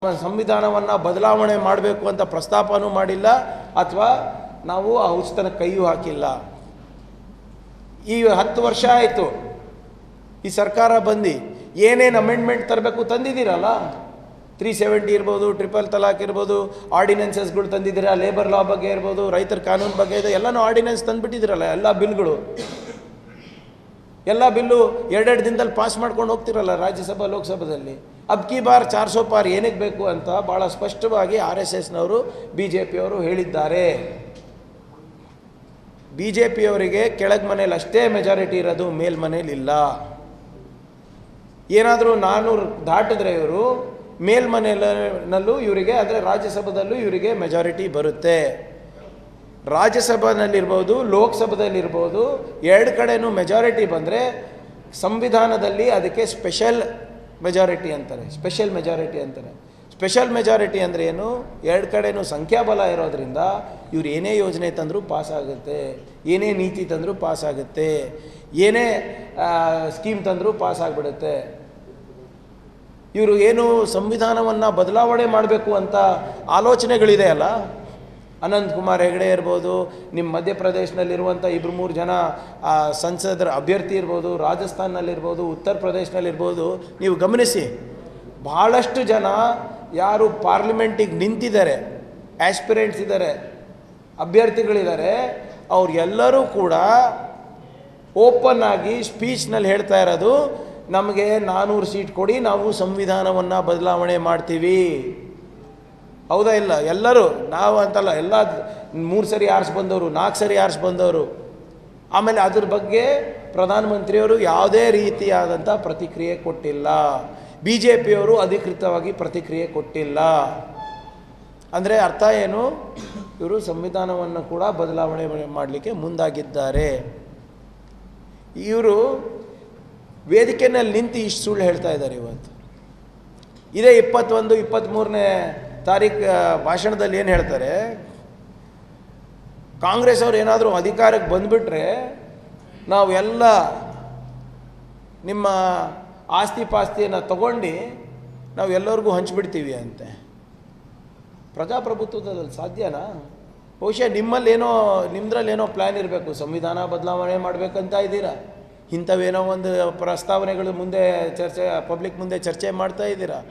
ಸಂವಿಧಾನವನ್ನು ಬದಲಾವಣೆ ಮಾಡಬೇಕು ಅಂತ ಪ್ರಸ್ತಾಪನೂ ಮಾಡಿಲ್ಲ ಅಥವಾ ನಾವು ಆ ಔಚಿತನ ಕೈಯೂ ಹಾಕಿಲ್ಲ. ಈ 10 ವರ್ಷ ಆಯಿತು ಈ ಸರ್ಕಾರ ಬಂದು ಏನೇನು ಅಮೆಂಡ್ಮೆಂಟ್ ತರಬೇಕು ತಂದಿದ್ದೀರಲ್ಲ, 370 ಇರ್ಬೋದು, ಟ್ರಿಪಲ್ ತಲಾಕ್ ಇರ್ಬೋದು, ಆರ್ಡಿನೆನ್ಸಸ್ಗಳು ತಂದಿದ್ದೀರಾ, ಲೇಬರ್ ಲಾ ಬಗ್ಗೆ ಇರ್ಬೋದು, ರೈತರ ಕಾನೂನು ಬಗ್ಗೆ ಇದೆ, ಎಲ್ಲನೂ ಆರ್ಡಿನೆನ್ಸ್ ತಂದುಬಿಟ್ಟಿದ್ದೀರಲ್ಲ. ಎಲ್ಲ ಬಿಲ್ಲು 2 ದಿನದಲ್ಲಿ ಪಾಸ್ ಮಾಡ್ಕೊಂಡು ಹೋಗ್ತಿರಲ್ಲ ರಾಜ್ಯಸಭಾ ಲೋಕಸಭಾದಲ್ಲಿ. ಅಬ್ಕಿ ಬಾರ್ 400 ಪಾರ್ ಏನಕ್ಕೆ ಬೇಕು ಅಂತ ಭಾಳ ಸ್ಪಷ್ಟವಾಗಿ RSSನವರು BJPಯವರು ಹೇಳಿದ್ದಾರೆ. BJPಯವರಿಗೆ ಕೆಳಗೆ ಮನೇಲಿ ಅಷ್ಟೇ ಮೆಜಾರಿಟಿ ಇರೋದು, ಮೇಲ್ಮನೇಲಿ ಇಲ್ಲ. ಏನಾದರೂ 400 ದಾಟಿದ್ರೆ ಇವರು ಮೇಲ್ಮನೆಯಲ್ಲೂ ಇವರಿಗೆ, ಆದರೆ ರಾಜ್ಯಸಭಾದಲ್ಲೂ ಇವರಿಗೆ ಮೆಜಾರಿಟಿ ಬರುತ್ತೆ. ರಾಜ್ಯಸಭಾನಲ್ಲಿರ್ಬೋದು, ಲೋಕಸಭಾದಲ್ಲಿರ್ಬೋದು, 2 ಕಡೆನೂ ಮೆಜಾರಿಟಿ ಬಂದರೆ ಸಂವಿಧಾನದಲ್ಲಿ ಅದಕ್ಕೆ ಸ್ಪೆಷಲ್ ಮೆಜಾರಿಟಿ ಅಂತಾರೆ. ಸ್ಪೆಷಲ್ ಮೆಜಾರಿಟಿ ಅಂದರೆ ಏನು? 2 ಕಡೆನೂ ಸಂಖ್ಯಾಬಲ ಇರೋದ್ರಿಂದ ಇವ್ರು ಏನೇ ಯೋಜನೆ ತಂದರೂ ಪಾಸ್ ಆಗುತ್ತೆ, ಏನೇ ನೀತಿ ತಂದರೂ ಪಾಸ್ ಆಗುತ್ತೆ, ಏನೇ ಸ್ಕೀಮ್ ತಂದರೂ ಪಾಸ್ ಆಗಿಬಿಡುತ್ತೆ. ಇವರು ಏನು ಸಂವಿಧಾನವನ್ನು ಬದಲಾವಣೆ ಮಾಡಬೇಕು ಅಂತ ಆಲೋಚನೆಗಳಿದೆ ಅಲ್ಲ, ಅನಂತ್ ಕುಮಾರ್ ಹೆಗಡೆ ಇರ್ಬೋದು, ನಿಮ್ಮ ಮಧ್ಯಪ್ರದೇಶನಲ್ಲಿರುವಂಥ 2-3 ಜನ ಸಂಸದರ ಅಭ್ಯರ್ಥಿ ಇರ್ಬೋದು, ರಾಜಸ್ಥಾನದಲ್ಲಿರ್ಬೋದು, ಉತ್ತರ ಪ್ರದೇಶನಲ್ಲಿರ್ಬೋದು, ನೀವು ಗಮನಿಸಿ, ಭಾಳಷ್ಟು ಜನ ಯಾರು ಪಾರ್ಲಿಮೆಂಟಿಗೆ ನಿಂತಿದ್ದಾರೆ, ಆಸ್ಪಿರೆಂಟ್ಸ್ ಇದ್ದಾರೆ, ಅಭ್ಯರ್ಥಿಗಳಿದ್ದಾರೆ, ಅವ್ರೆಲ್ಲರೂ ಕೂಡ ಓಪನ್ ಆಗಿ ಸ್ಪೀಚ್ನಲ್ಲಿ ಹೇಳ್ತಾ ಇರೋದು, ನಮಗೆ 400 ಸೀಟ್ ಕೊಡಿ, ನಾವು ಸಂವಿಧಾನವನ್ನು ಬದಲಾವಣೆ ಮಾಡ್ತೀವಿ. ಹೌದಾ ಇಲ್ಲ? ಎಲ್ಲರೂ, ನಾವು ಅಂತಲ್ಲ, ಎಲ್ಲ 3 ಸರಿ ಆರಿಸಿ ಬಂದವರು, 4 ಸರಿ ಆರಿಸಿ ಬಂದವರು. ಆಮೇಲೆ ಅದ್ರ ಬಗ್ಗೆ ಪ್ರಧಾನಮಂತ್ರಿಯವರು ಯಾವುದೇ ರೀತಿಯಾದಂಥ ಪ್ರತಿಕ್ರಿಯೆ ಕೊಟ್ಟಿಲ್ಲ. BJPಯವರು ಅಧಿಕೃತವಾಗಿ ಪ್ರತಿಕ್ರಿಯೆ ಕೊಟ್ಟಿಲ್ಲ. ಅಂದರೆ ಅರ್ಥ ಏನು? ಇವರು ಸಂವಿಧಾನವನ್ನು ಕೂಡ ಬದಲಾವಣೆ ಮಾಡಲಿಕ್ಕೆ ಮುಂದಾಗಿದ್ದಾರೆ. ಇವರು ವೇದಿಕೆಯಲ್ಲಿ ನಿಂತು ಇಷ್ಟು ಸುಳ್ಳು ಹೇಳ್ತಾ ಇದ್ದಾರೆ. ಇವತ್ತು ಇದೇ 21, 23ನೇ ತಾರೀಕು ಭಾಷಣದಲ್ಲಿ ಏನು ಹೇಳ್ತಾರೆ? ಕಾಂಗ್ರೆಸ್ ಅವ್ರು ಏನಾದರೂ ಅಧಿಕಾರಕ್ಕೆ ಬಂದುಬಿಟ್ರೆ ನಾವು ಎಲ್ಲ ನಿಮ್ಮ ಆಸ್ತಿ ಪಾಸ್ತಿಯನ್ನು ತಗೊಂಡು ನಾವು ಎಲ್ಲರಿಗೂ ಹಂಚಿಬಿಡ್ತೀವಿ ಅಂತೆ. ಪ್ರಜಾಪ್ರಭುತ್ವದಲ್ಲಿ ಸಾಧ್ಯನಾ? ಬಹುಶಃ ನಿಮ್ಮದ್ರಲ್ಲೇನೋ ಪ್ಲ್ಯಾನ್ ಇರಬೇಕು, ಸಂವಿಧಾನ ಬದಲಾವಣೆ ಮಾಡಬೇಕಂತ ಇದ್ದೀರಾ, ಇಂಥವೇನೋ ಒಂದು ಪ್ರಸ್ತಾವನೆಗಳು ಮುಂದೆ ಪಬ್ಲಿಕ್ ಮುಂದೆ ಚರ್ಚೆ ಮಾಡ್ತಾ ಇದ್ದೀರಾ.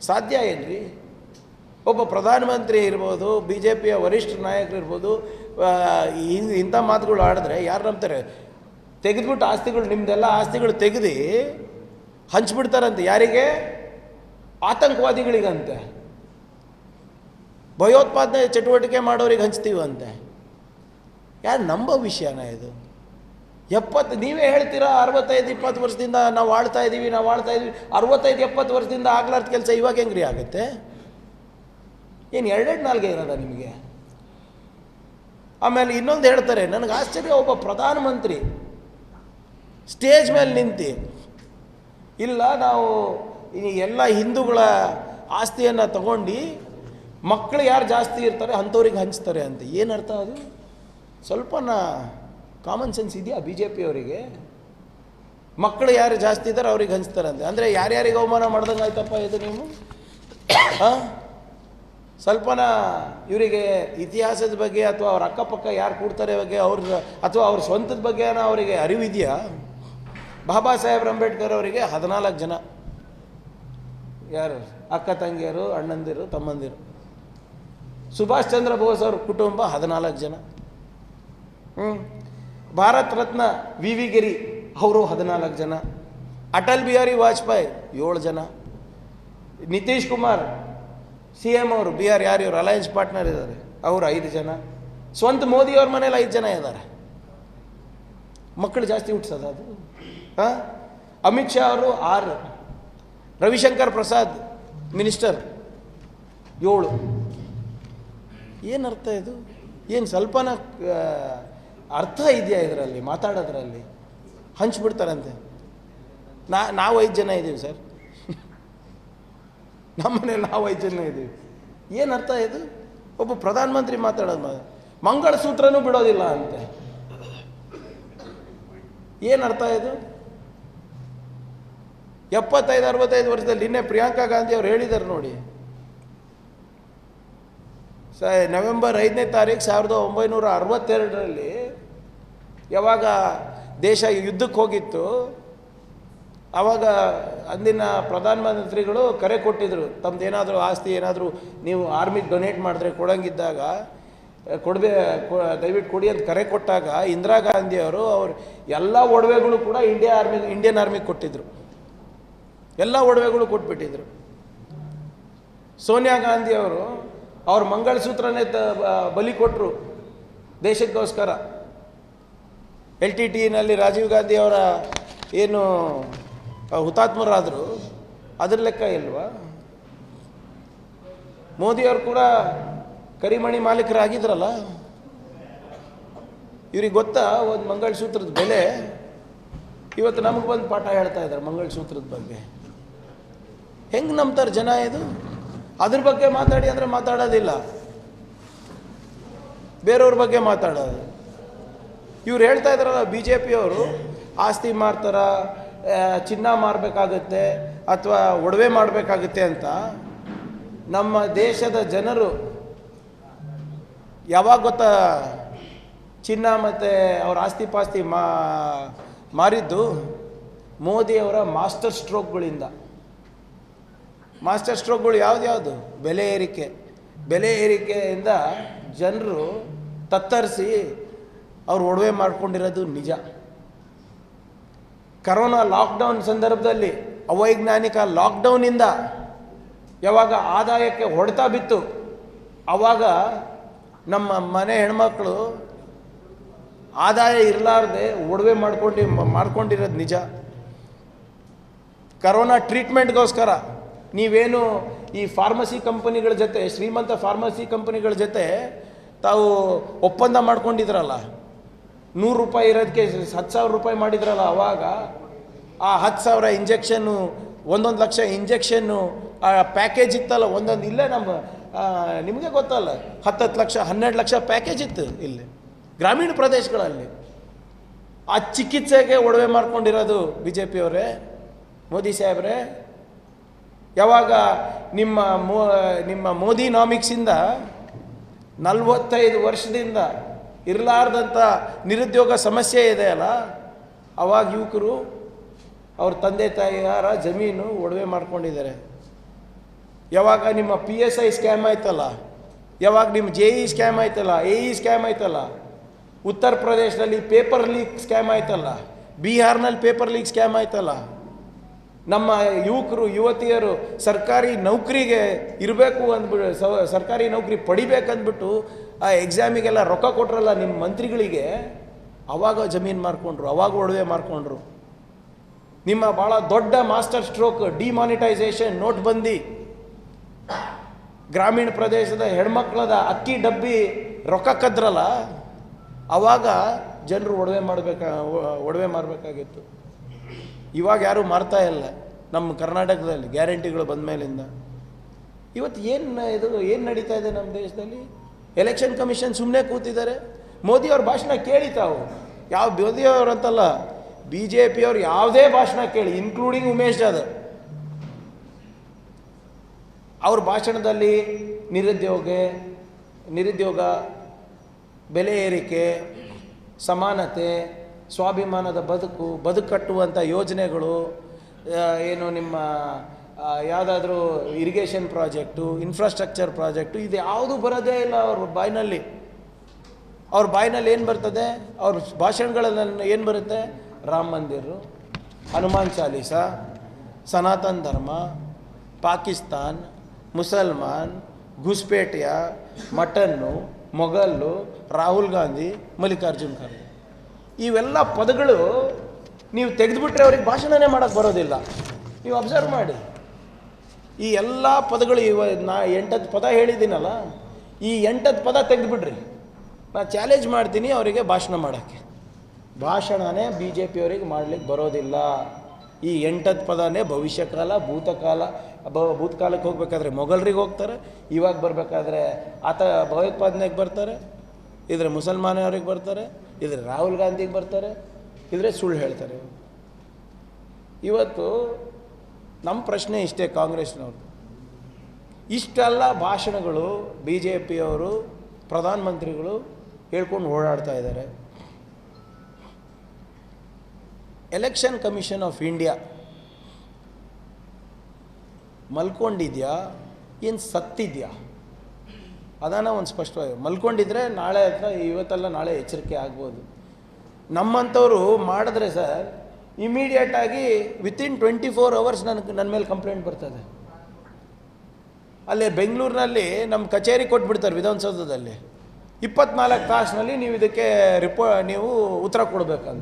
ಸಾಧ್ಯ ಏನ್ರಿ? ಒಬ್ಬ ಪ್ರಧಾನಮಂತ್ರಿ ಇರ್ಬೋದು, BJPಯ ವರಿಷ್ಠ ನಾಯಕರು ಇರ್ಬೋದು, ಇಂಥ ಮಾತುಗಳು ಆಡಿದ್ರೆ ಯಾರು ನಂಬ್ತಾರೆ? ತೆಗೆದ್ಬಿಟ್ಟು ಆಸ್ತಿಗಳು, ನಿಮ್ಮದೆಲ್ಲ ಆಸ್ತಿಗಳು ತೆಗೆದು ಹಂಚ್ಬಿಡ್ತಾರಂತೆ. ಯಾರಿಗೆ? ಆತಂಕವಾದಿಗಳಿಗಂತೆ, ಭಯೋತ್ಪಾದನೆ ಚಟುವಟಿಕೆ ಮಾಡೋರಿಗೆ ಹಂಚ್ತೀವಂತೆ. ಯಾರು ನಂಬೋ ವಿಷಯನ ಇದು? ನೀವೇ ಹೇಳ್ತೀರಾ 65-20 ವರ್ಷದಿಂದ ನಾವು ಆಳ್ತಾ ಇದ್ದೀವಿ. 65-70 ವರ್ಷದಿಂದ ಆಗ್ಲಾರ್ದ ಕೆಲಸ ಇವಾಗ ಹೆಂಗ್ರಿ ಆಗುತ್ತೆ? ಏನು 2 ನಾಲ್ಗೆ ಇರೋದ ನಿಮಗೆ? ಆಮೇಲೆ ಇನ್ನೊಂದು ಹೇಳ್ತಾರೆ, ನನಗೆ ಆಶ್ಚರ್ಯ, ಒಬ್ಬ ಪ್ರಧಾನಮಂತ್ರಿ ಸ್ಟೇಜ್ ಮೇಲೆ ನಿಂತು, ಇಲ್ಲ ನಾವು ಎಲ್ಲ ಹಿಂದೂಗಳ ಆಸ್ತಿಯನ್ನು ತಗೊಂಡು ಮಕ್ಕಳು ಯಾರು ಜಾಸ್ತಿ ಇರ್ತಾರೆ ಅಂಥವ್ರಿಗೆ ಹಂಚ್ತಾರೆ ಅಂತ. ಏನರ್ಥ ಅದು? ಸ್ವಲ್ಪನ ಕಾಮನ್ ಸೆನ್ಸ್ ಇದೆಯಾ BJPಯವರಿಗೆ? ಮಕ್ಕಳು ಯಾರು ಜಾಸ್ತಿ ಇದ್ದಾರೆ ಅವ್ರಿಗೆ ಹಂಚ್ತಾರಂತೆ ಅಂದರೆ ಯಾರ್ಯಾರಿಗೆ ಅವಮಾನ ಮಾಡ್ದಂಗೆ ಆಯ್ತಪ್ಪ ಇದು ನೀವು? ಸ್ವಲ್ಪನ ಇವರಿಗೆ ಇತಿಹಾಸದ ಬಗ್ಗೆ ಅಥವಾ ಅವ್ರ ಅಕ್ಕಪಕ್ಕ ಯಾರು ಕೂಡ್ತಾರೆ ಬಗ್ಗೆ ಅಥವಾ ಅವ್ರ ಸ್ವಂತದ ಬಗ್ಗೆ ಅವರಿಗೆ ಅರಿವಿದೆಯಾ? ಬಾಬಾ ಸಾಹೇಬ್ ಅಂಬೇಡ್ಕರ್ ಅವರಿಗೆ 14 ಜನ ಯಾರು ಅಕ್ಕ ತಂಗಿಯರು, ಅಣ್ಣಂದಿರು, ತಮ್ಮಂದಿರು. ಸುಭಾಷ್ ಚಂದ್ರ ಬೋಸ್ ಅವ್ರ ಕುಟುಂಬ 14 ಜನ. ಭಾರತ ರತ್ನ VV ಗಿರಿ ಅವರು 14 ಜನ. ಅಟಲ್ ಬಿಹಾರಿ ವಾಜಪೇಯಿ 7 ಜನ. ನಿತೀಶ್ ಕುಮಾರ್ CM ಅವರು ಬಿಹಾರ್, ಯಾರು ಇವರು ಅಲಯನ್ಸ್ ಪಾರ್ಟ್ನರ್ ಇದ್ದಾರೆ, ಅವರು 5 ಜನ. ಸ್ವಂತ ಮೋದಿಯವ್ರ ಮನೇಲಿ 5 ಜನ ಇದ್ದಾರೆ. ಮಕ್ಕಳು ಜಾಸ್ತಿ ಹುಟ್ಟಿಸೋದು ಅದು? ಅಮಿತ್ ಶಾ ಅವರು 6, ರವಿಶಂಕರ್ ಪ್ರಸಾದ್ ಮಿನಿಸ್ಟರ್ 7. ಏನರ್ಥ ಇದು? ಏನು ಸ್ವಲ್ಪನ ಅರ್ಥ ಇದೆಯಾ ಇದರಲ್ಲಿ ಮಾತಾಡೋದ್ರಲ್ಲಿ? ಹಂಚ್ಬಿಡ್ತಾರಂತೆ. ನಾವು 5 ಜನ ಇದ್ದೀವಿ ಸರ್, ನಮ್ಮನೇಲಿ ನಾವು 5 ಜನ ಇದ್ದೀವಿ. ಏನು ಅರ್ಥ ಇದು? ಒಬ್ಬ ಪ್ರಧಾನಮಂತ್ರಿ ಮಾತಾಡೋದು, ಮಂಗಳಸೂತ್ರನೂ ಬಿಡೋದಿಲ್ಲ ಅಂತೆ. ಏನು ಅರ್ಥ ಇದು? 75-65 ವರ್ಷದಲ್ಲಿ ನಿನ್ನೆ ಪ್ರಿಯಾಂಕಾ ಗಾಂಧಿ ಅವರು ಹೇಳಿದ್ದಾರೆ ನೋಡಿ, ನವೆಂಬರ್ 5ನೇ ತಾರೀಕು 1962ರಲ್ಲಿ ಯಾವಾಗ ದೇಶ ಯುದ್ಧಕ್ಕೆ ಹೋಗಿತ್ತು, ಆವಾಗ ಅಂದಿನ ಪ್ರಧಾನಮಂತ್ರಿಗಳು ಕರೆ ಕೊಟ್ಟಿದ್ದರು, ತಮ್ಮದೇನಾದರೂ ಆಸ್ತಿ ಏನಾದರೂ ನೀವು ಆರ್ಮಿಗೆ ಡೊನೇಟ್ ಮಾಡಿದ್ರೆ ಕೊಡೋಂಗಿದ್ದಾಗ ದಯವಿಟ್ಟು ಕೊಡಿ ಅಂತ ಕರೆ ಕೊಟ್ಟಾಗ ಇಂದಿರಾ ಗಾಂಧಿಯವರು ಎಲ್ಲ ಒಡವೆಗಳು ಕೂಡ ಇಂಡಿಯನ್ ಆರ್ಮಿಗೆ ಕೊಟ್ಟಿದ್ದರು. ಎಲ್ಲ ಒಡವೆಗಳು ಕೊಟ್ಬಿಟ್ಟಿದ್ರು. ಸೋನಿಯಾ ಗಾಂಧಿಯವರು ಅವ್ರ ಮಂಗಳಸೂತ್ರನೇ ಬಲಿ ಕೊಟ್ಟರು ದೇಶಕ್ಕೋಸ್ಕರ. LTTEನಲ್ಲಿ ರಾಜೀವ್ ಗಾಂಧಿ ಅವರ ಏನು ಹುತಾತ್ಮರಾದರು, ಅದ್ರ ಲೆಕ್ಕ ಇಲ್ವಾ? ಮೋದಿಯವರು ಕೂಡ ಕರಿಮಣಿ ಮಾಲೀಕರಾಗಿದ್ರಲ್ಲ, ಇವ್ರಿಗೆ ಗೊತ್ತಾ ಒಂದು ಮಂಗಳಸೂತ್ರದ ಬೆಲೆ? ಇವತ್ತು ನಮಗೆ ಬಂದು ಪಾಠ ಹೇಳ್ತಾ ಇದ್ದಾರೆ ಮಂಗಳಸೂತ್ರದ ಬಗ್ಗೆ. ಹೆಂಗೆ ನಂಬ್ತಾರೆ ಜನ ಇದು? ಅದ್ರ ಬಗ್ಗೆ ಮಾತಾಡಿ ಅಂದರೆ ಮಾತಾಡೋದಿಲ್ಲ, ಬೇರೆಯವ್ರ ಬಗ್ಗೆ ಮಾತಾಡೋದು. ಇವ್ರು ಹೇಳ್ತಾ ಇದ್ದಾರಲ್ಲ, BJP ಅವರು ಆಸ್ತಿ ಮಾರ್ತಾರ, ಚಿನ್ನ ಮಾರಬೇಕಾಗುತ್ತೆ ಅಥವಾ ಒಡವೆ ಮಾಡಬೇಕಾಗುತ್ತೆ ಅಂತ. ನಮ್ಮ ದೇಶದ ಜನರು ಯಾವಾಗ ಗೊತ್ತಾ ಚಿನ್ನ ಮತ್ತು ಅವ್ರ ಆಸ್ತಿ ಪಾಸ್ತಿ ಮಾರಿದ್ದು? ಮೋದಿಯವರ ಮಾಸ್ಟರ್ ಸ್ಟ್ರೋಕ್ಗಳಿಂದ. ಮಾಸ್ಟರ್ ಸ್ಟ್ರೋಕ್ಗಳು ಯಾವ್ದು? ಬೆಲೆ ಏರಿಕೆ. ಬೆಲೆ ಏರಿಕೆಯಿಂದ ಜನರು ತತ್ತರಿಸಿ ಅವ್ರು ಒಡವೆ ಮಾಡ್ಕೊಂಡಿರೋದು ನಿಜ. ಕರೋನಾ ಲಾಕ್ಡೌನ್ ಸಂದರ್ಭದಲ್ಲಿ, ಅವೈಜ್ಞಾನಿಕ ಲಾಕ್ಡೌನಿಂದ ಯಾವಾಗ ಆದಾಯಕ್ಕೆ ಹೊಡೆತ ಬಿತ್ತು, ಆವಾಗ ನಮ್ಮ ಮನೆ ಹೆಣ್ಮಕ್ಳು ಆದಾಯ ಇರಲಾರ್ದೆ ಒಡವೆ ಮಾಡ್ಕೊಂಡಿರೋದು ನಿಜ. ಕರೋನಾ ಟ್ರೀಟ್ಮೆಂಟ್ಗೋಸ್ಕರ ನೀವೇನು ಈ ಫಾರ್ಮಸಿ ಕಂಪನಿಗಳ ಜೊತೆ, ಶ್ರೀಮಂತ ಫಾರ್ಮಸಿ ಕಂಪನಿಗಳ ಜೊತೆ ತಾವು ಒಪ್ಪಂದ ಮಾಡ್ಕೊಂಡಿದ್ರಲ್ಲ, 100 ರೂಪಾಯಿ ಇರೋದಕ್ಕೆ 10,000 ರೂಪಾಯಿ ಮಾಡಿದ್ರಲ್ಲ, ಆವಾಗ ಆ 10,000 ಇಂಜೆಕ್ಷನ್ನು, 1 ಲಕ್ಷ ಇಂಜೆಕ್ಷನ್ನು, ಆ ಪ್ಯಾಕೇಜ್ ಇತ್ತಲ್ಲ ಒಂದೊಂದು. ಇಲ್ಲೇ ನಮ್ಮ ನಿಮಗೆ ಗೊತ್ತಲ್ಲ, 10 ಲಕ್ಷ 12 ಲಕ್ಷ ಪ್ಯಾಕೇಜ್ ಇತ್ತು ಇಲ್ಲಿ ಗ್ರಾಮೀಣ ಪ್ರದೇಶಗಳಲ್ಲಿ. ಆ ಚಿಕಿತ್ಸೆಗೆ ಒಡವೆ ಮಾಡ್ಕೊಂಡಿರೋದು BJP ಅವರೇ, ಮೋದಿ ಸಾಹೇಬ್ರೆ. ಯಾವಾಗ ನಿಮ್ಮ ಮೋದಿನಾಮಿಕ್ಸಿಂದ 45 ವರ್ಷದಿಂದ ಇರಲಾರ್ದಂಥ ನಿರುದ್ಯೋಗ ಸಮಸ್ಯೆ ಇದೆಯಲ್ಲ, ಆವಾಗ ಯುವಕರು ಅವ್ರ ತಂದೆ ತಾಯಿಯಾರ ಜಮೀನು ಒಡವೆ ಮಾಡ್ಕೊಂಡಿದ್ದಾರೆ. ಯಾವಾಗ ನಿಮ್ಮ PSI ಸ್ಕ್ಯಾಮ್ ಆಯ್ತಲ್ಲ, ಯಾವಾಗ ನಿಮ್ಮ JE ಸ್ಕ್ಯಾಮ್ ಆಯ್ತಲ್ಲ, AE ಸ್ಕ್ಯಾಮ್ ಆಯ್ತಲ್ಲ, ಉತ್ತರ ಪ್ರದೇಶದಲ್ಲಿ ಪೇಪರ್ ಲೀಕ್ ಸ್ಕ್ಯಾಮ್ ಆಯ್ತಲ್ಲ, ಬಿಹಾರ್ನಲ್ಲಿ ಪೇಪರ್ ಲೀಕ್ ಸ್ಕ್ಯಾಮ್ ಆಯ್ತಲ್ಲ, ನಮ್ಮ ಯುವಕರು ಯುವತಿಯರು ಸರ್ಕಾರಿ ನೌಕರಿಗೆ ಇರಬೇಕು ಅಂದ್ಬಿಟ್ಟು, ಸರ್ಕಾರಿ ನೌಕರಿ ಪಡಿಬೇಕಂದ್ಬಿಟ್ಟು ಆ ಎಕ್ಸಾಮಿಗೆಲ್ಲ ರೊಕ್ಕ ಕೊಟ್ರಲ್ಲ ನಿಮ್ಮ ಮಂತ್ರಿಗಳಿಗೆ, ಆವಾಗ ಜಮೀನು ಮಾರ್ಕೊಂಡ್ರು, ಆವಾಗ ಒಡವೆ ಮಾರ್ಕೊಂಡ್ರು. ನಿಮ್ಮ ಭಾಳ ದೊಡ್ಡ ಮಾಸ್ಟರ್ ಸ್ಟ್ರೋಕ್ ಡಿಮಾನಿಟೈಸೇಷನ್, ನೋಟ್ಬಂದಿ, ಗ್ರಾಮೀಣ ಪ್ರದೇಶದ ಹೆಣ್ಮಕ್ಳದ ಅಕ್ಕಿ ಡಬ್ಬಿ ರೊಕ್ಕ ಕದ್ರಲ್ಲ, ಆವಾಗ ಜನರು ಒಡವೆ ಮಾಡಬೇಕಾಗಿತ್ತು. ಇವಾಗ ಯಾರೂ ಮಾರ್ತಾ ಇಲ್ಲ ನಮ್ಮ ಕರ್ನಾಟಕದಲ್ಲಿ ಗ್ಯಾರಂಟಿಗಳು ಬಂದ ಮೇಲಿಂದ. ಇವತ್ತು ಏನು ನಡೀತಾ ಇದೆ ನಮ್ಮ ದೇಶದಲ್ಲಿ? ಎಲೆಕ್ಷನ್ ಕಮಿಷನ್ ಸುಮ್ಮನೆ ಕೂತಿದ್ದಾರೆ. ಮೋದಿಯವ್ರ ಭಾಷಣ ಕೇಳಿ ತಾವು, ಯಾವ ಮೋದಿಯವ್ರು ಅಂತಲ್ಲ, BJP ಅವ್ರು ಯಾವುದೇ ಭಾಷಣ ಕೇಳಿ, ಇನ್ಕ್ಲೂಡಿಂಗ್ ಉಮೇಶ್ ಜಾಧವ್, ಅವ್ರ ಭಾಷಣದಲ್ಲಿ ನಿರುದ್ಯೋಗ, ಬೆಲೆ ಏರಿಕೆ, ಸಮಾನತೆ, ಸ್ವಾಭಿಮಾನದ ಬದುಕು ಕಟ್ಟುವಂಥ ಯೋಜನೆಗಳು, ಏನು ನಿಮ್ಮ ಯಾವುದಾದ್ರೂ ಇರಿಗೇಷನ್ ಪ್ರಾಜೆಕ್ಟು, ಇನ್ಫ್ರಾಸ್ಟ್ರಕ್ಚರ್ ಪ್ರಾಜೆಕ್ಟು, ಇದು ಯಾವುದು ಬರೋದೇ ಇಲ್ಲ ಅವ್ರ ಬಾಯಿನಲ್ಲಿ. ಏನು ಬರ್ತದೆ ಅವ್ರ ಭಾಷಣಗಳಲ್ಲಿ? ಏನು ಬರುತ್ತೆ? ರಾಮ ಮಂದಿರ, ಹನುಮಾನ್ ಚಾಲೀಸ, ಸನಾತನ ಧರ್ಮ, ಪಾಕಿಸ್ತಾನ್, ಮುಸಲ್ಮಾನ್, ಘುಸ್ಪೇಟಿಯ, ಮಟನ್ನು, ಮೊಘಲ್ಲು, ರಾಹುಲ್ ಗಾಂಧಿ, ಮಲ್ಲಿಕಾರ್ಜುನ್ ಖರ್ಗೆ. ಇವೆಲ್ಲ ಪದಗಳು ನೀವು ತೆಗೆದುಬಿಟ್ರೆ ಅವ್ರಿಗೆ ಭಾಷಣನೇ ಮಾಡೋಕ್ಕೆ ಬರೋದಿಲ್ಲ. ನೀವು ಅಬ್ಸರ್ವ್ ಮಾಡಿ, ಈ ಎಲ್ಲ ಪದಗಳು ನಾ 8 ಪದ ಹೇಳಿದ್ದೀನಲ್ಲ, ಈ 8 ಪದ ತೆಗೆದುಬಿಡ್ರಿ, ನಾನು ಚಾಲೆಂಜ್ ಮಾಡ್ತೀನಿ ಅವರಿಗೆ ಭಾಷಣ ಮಾಡೋಕ್ಕೆ. ಭಾಷಣನೇ BJP ಅವರಿಗೆ ಮಾಡಲಿಕ್ಕೆ ಬರೋದಿಲ್ಲ. ಈ 8 ಪದನೇ ಭವಿಷ್ಯಕಾಲ, ಭೂತಕಾಲಕ್ಕೆ ಹೋಗ್ಬೇಕಾದ್ರೆ ಮೊಘಲರಿಗೆ ಹೋಗ್ತಾರೆ, ಇವಾಗ ಬರಬೇಕಾದ್ರೆ ಭಯೋತ್ಪಾದನೆಗೆ ಬರ್ತಾರೆ, ಇದ್ರೆ ಮುಸಲ್ಮಾನವ್ರಿಗೆ ಬರ್ತಾರೆ, ಇದ್ರೆ ರಾಹುಲ್ ಗಾಂಧಿಗೆ ಬರ್ತಾರೆ, ಇದ್ರೆ ಸುಳ್ಳು ಹೇಳ್ತಾರೆ. ಇವತ್ತು ನಮ್ಮ ಪ್ರಶ್ನೆ ಇಷ್ಟೇ, ಕಾಂಗ್ರೆಸ್ನವ್ರು, ಇಷ್ಟೆಲ್ಲ ಭಾಷಣಗಳು ಬಿ ಜೆ ಪಿಯವರು ಪ್ರಧಾನಮಂತ್ರಿಗಳು ಹೇಳ್ಕೊಂಡು ಓಡಾಡ್ತಾ ಇದ್ದಾರೆ. ಎಲೆಕ್ಷನ್ ಕಮಿಷನ್ ಆಫ್ ಇಂಡಿಯಾ ಮಲ್ಕೊಂಡಿದ್ಯಾ ಏನು ಸತ್ತಿದ್ಯಾ ಅದನ್ನು ಒಂದು ಸ್ಪಷ್ಟವಾಗಿ ಮಲ್ಕೊಂಡಿದ್ರೆ ನಾಳೆ ಹತ್ರ ಇವತ್ತೆಲ್ಲ ನಾಳೆ ಎಚ್ಚರಿಕೆ ಆಗ್ಬೋದು. ನಮ್ಮಂಥವ್ರು ಮಾಡಿದ್ರೆ ಸರ್ ಇಮಿಡಿಯೇಟಾಗಿ ವಿತಿನ್ 24 hours ನನ್ನ ಮೇಲೆ ಕಂಪ್ಲೇಂಟ್ ಬರ್ತದೆ. ಅಲ್ಲೇ ಬೆಂಗಳೂರಿನಲ್ಲಿ ನಮ್ಮ ಕಚೇರಿ ಕೊಟ್ಬಿಡ್ತಾರೆ ವಿಧಾನಸೌಧದಲ್ಲಿ, 24 ತಾಸಿನಲ್ಲಿ ನೀವು ಇದಕ್ಕೆ ನೀವು ಉತ್ತರ ಕೊಡಬೇಕಂತ.